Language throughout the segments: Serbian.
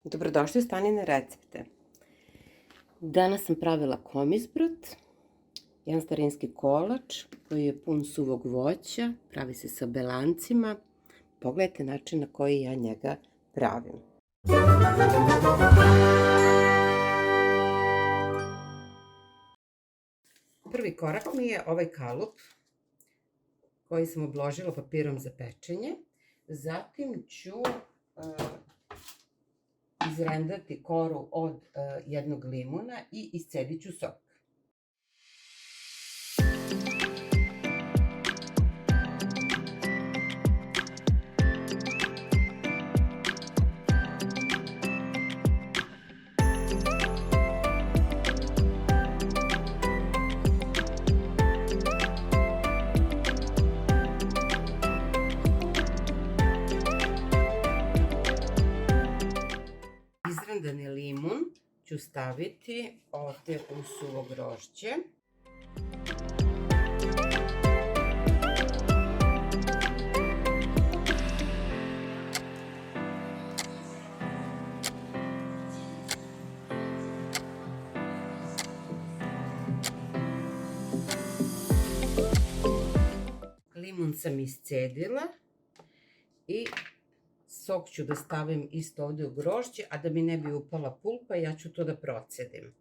Dobrodošli u Stanine recepte. Danas sam pravila komizbrot, jedan starinski kolač koji je pun suvog voća, pravi se sa belancima. Pogledajte način na koji ja njega pravim. Prvi korak mi je ovaj kalup koji sam obložila papirom za pečenje. Zatim ću izrendati koru od jednog limuna i iscedit ću sok. Izrendani limun ću staviti ovde u suvo grožđe. Limun sam iscedila i sok ću da stavim isto ovde u grožđe, a da mi ne bi upala pulpa, ja ću to da procedim.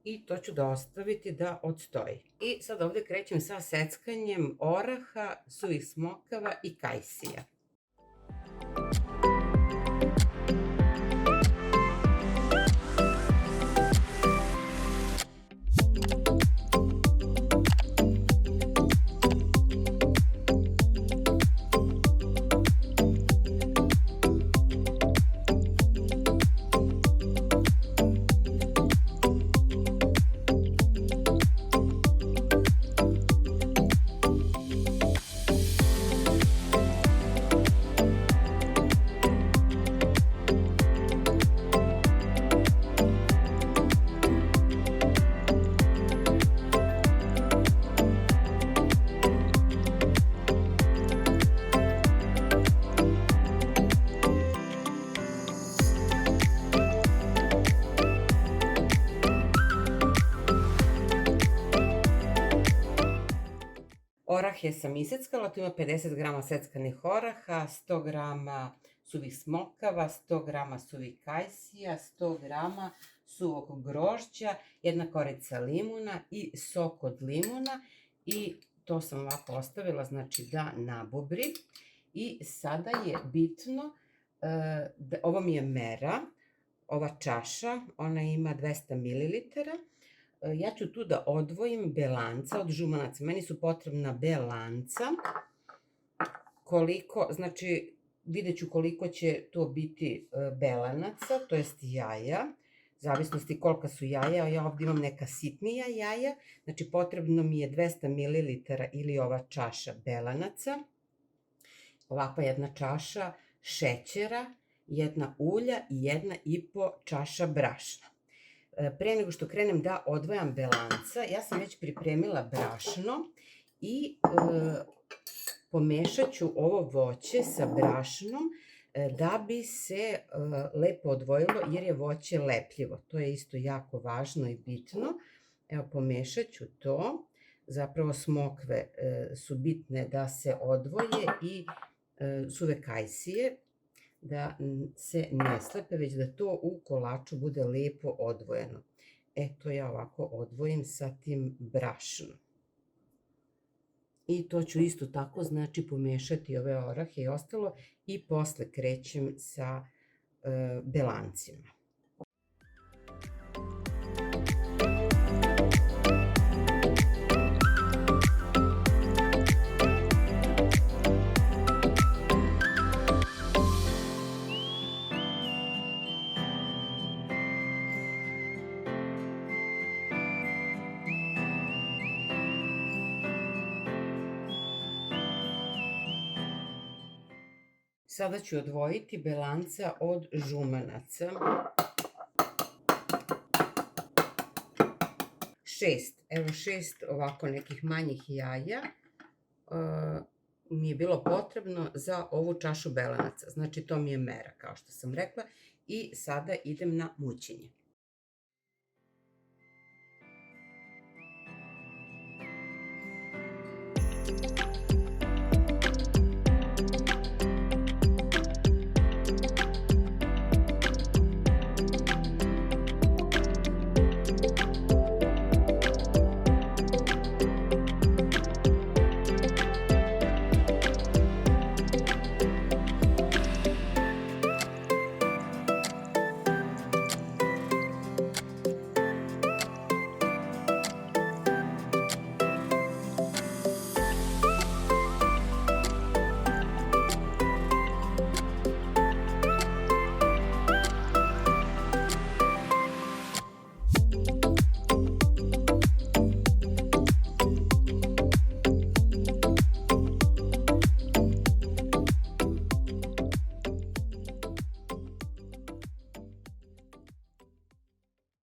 I to ću da ostaviti da odstoji. I sad ovde krećem sa seckanjem oraha, suvih smokava i kajsija. Orahe sam iseckala, tu ima 50 grama seckanih oraha, 100 grama suvih smokava, 100 grama suvih kajsija, 100 grama suvog grožđa, jedna korica limuna i sok od limuna i to sam ovako ostavila, znači da nabubri. I sada je bitno, ovo mi je mera, ova čaša, ona ima 200 ml. Ja ću tu da odvojim belanca od žumanaca. Meni su potrebna belanca. Znači, vidjet ću koliko će to biti belanaca, to jest jaja. Zavisnosti kolika su jaja, ja ovdje imam neka sitnija jaja. Znači, potrebno mi je 200 ml ili ova čaša belanaca. Ovakva jedna čaša šećera, jedna ulja i 1,5 čaša brašna. Pre nego što krenem da odvajam belanca, ja sam već pripremila brašno i pomešat ću ovo voće sa brašnom da bi se lepo odvojilo jer je voće lepljivo. To je isto jako važno i bitno. Evo, pomešat ću to. Zapravo smokve su bitne da se odvoje i suve kajsije, da se ne slepe, već da to u kolaču bude lepo odvojeno. To ja ovako odvojim sa tim brašnom. I to ću isto tako, znači, pomešati ove orahe i ostalo i posle krećem sa belancima. Sada ću odvojiti belanca od žumanaca. šest ovako nekih manjih jaja mi je bilo potrebno za ovu čašu belenaca. Znači, to mi je mera, kao što sam rekla. I sada idem na mućenje.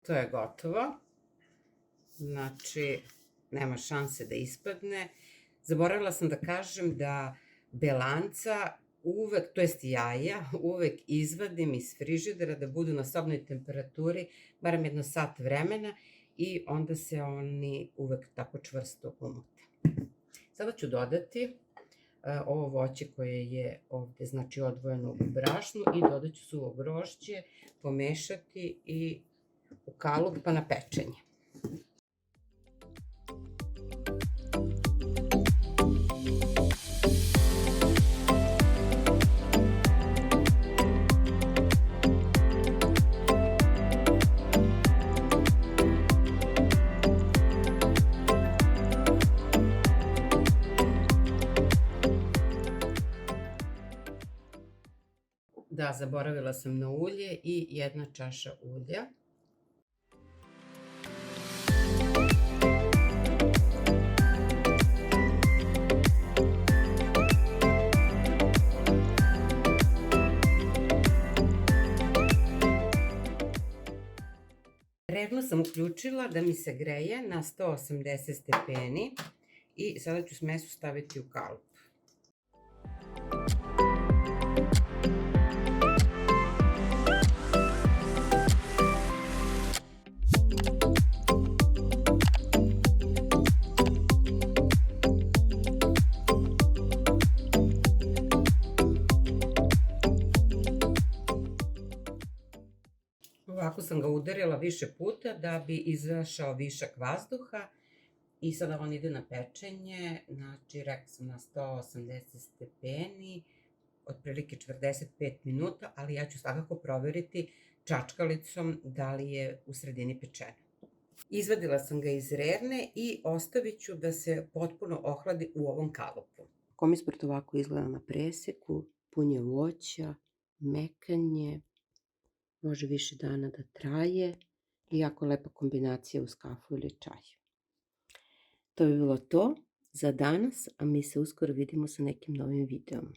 To je gotovo. Znači, nema šanse da ispadne. Zaboravila sam da kažem da belanca uvek, to jest jaja, uvek izvadim iz frižidera da budu na sobnoj temperaturi, barem jedno sat vremena i onda se oni uvek tako čvrsto pomute. Sada ću dodati ovo voće koje je ovde, znači, odvojeno u brašnu i dodat ću suvo grožđe, pomešati i u kalup pa na pečenje. Da, zaboravila sam na ulje i 1 čaša ulja. Revno sam uključila da mi se greje na 180 stepeni i sada ću smesu staviti u kalup. Ovako sam ga udarila više puta da bi izašao višak vazduha i sada on ide na pečenje, znači rekla sam na 180 stepeni, otprilike 45 minuta, ali ja ću svakako proveriti čačkalicom da li je u sredini pečeno. Izvadila sam ga iz rerne i ostavit ću da se potpuno ohladi u ovom kalupu. Komisprt ovako izgleda na preseku, pun je voća, mekan, može više dana da traje i jako lepa kombinacija uz kafu ili čaj. To bi bilo to za danas, a mi se uskoro vidimo sa nekim novim videom.